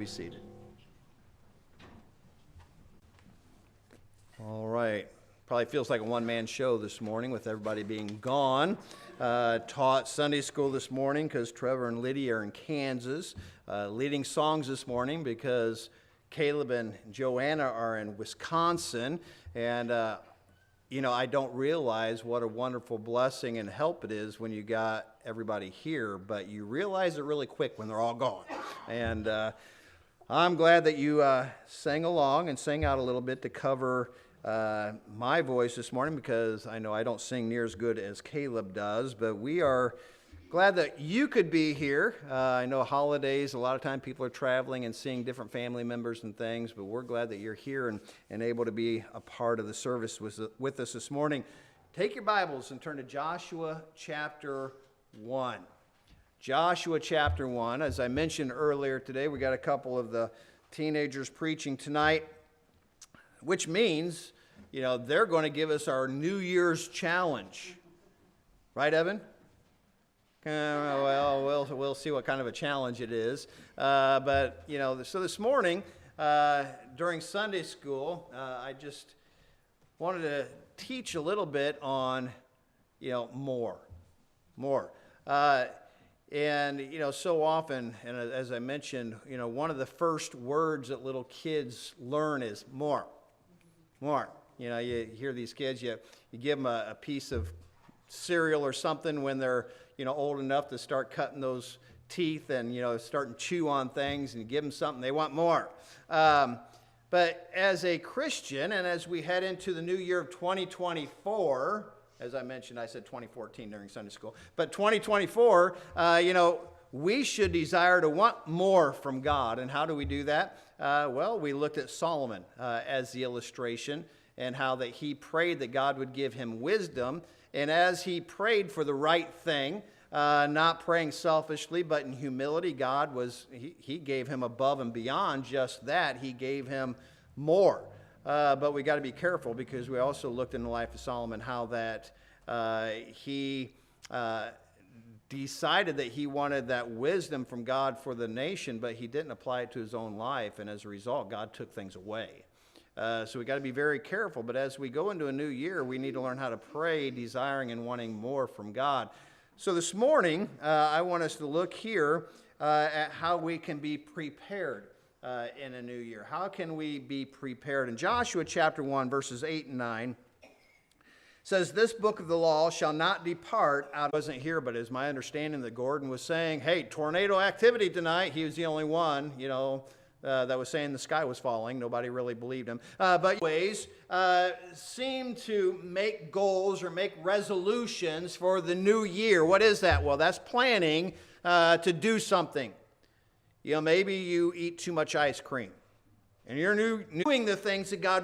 be seated. All right. Probably feels like a one-man show this morning with everybody being gone. Taught Sunday school this morning because Trevor and Lydia are in Kansas. Leading songs this morning because Caleb and Joanna are in Wisconsin. And, I don't realize what a wonderful blessing and help it is when you got everybody here, but you realize it really quick when they're all gone. And I'm glad that you sang along and sang out a little bit to cover my voice this morning, because I know I don't sing near as good as Caleb does, but we are glad that you could be here. I know holidays, a lot of time people are traveling and seeing different family members and things, but we're glad that you're here and able to be a part of the service with us this morning. Take your Bibles and turn to Joshua chapter 1. Joshua chapter 1. As I mentioned earlier today, we got a couple of the teenagers preaching tonight, which means, they're going to give us our New Year's challenge. Right, Evan? We'll see what kind of a challenge it is. So this morning, during Sunday school, I just wanted to teach a little bit on, more. So often, and as I mentioned, one of the first words that little kids learn is more. You hear these kids, you give them a piece of cereal or something when they're, old enough to start cutting those teeth and, starting to chew on things, and you give them something, they want more. But as a Christian, and as we head into the new year of 2024, as I mentioned, I said 2014 during Sunday school, but 2024, we should desire to want more from God. And how do we do that? We looked at Solomon as the illustration, and how that he prayed that God would give him wisdom. And as he prayed for the right thing, not praying selfishly, but in humility, God he gave him above and beyond just that. He gave him more. But we got to be careful, because we also looked in the life of Solomon how that he decided that he wanted that wisdom from God for the nation, but he didn't apply it to his own life, and as a result, God took things away. So we got to be very careful, but as we go into a new year, we need to learn how to pray, desiring and wanting more from God. So this morning, I want us to look here at how we can be prepared in a new year. How can we be prepared? In Joshua chapter 1, verses 8 and 9, says, "This book of the law shall not depart out." I wasn't here, but it's my understanding that Gordon was saying, hey, tornado activity tonight. He was the only one, that was saying the sky was falling. Nobody really believed him. But anyways, seem to make goals or make resolutions for the new year. What is that? Well, that's planning to do something. Maybe you eat too much ice cream, and you're doing the things that God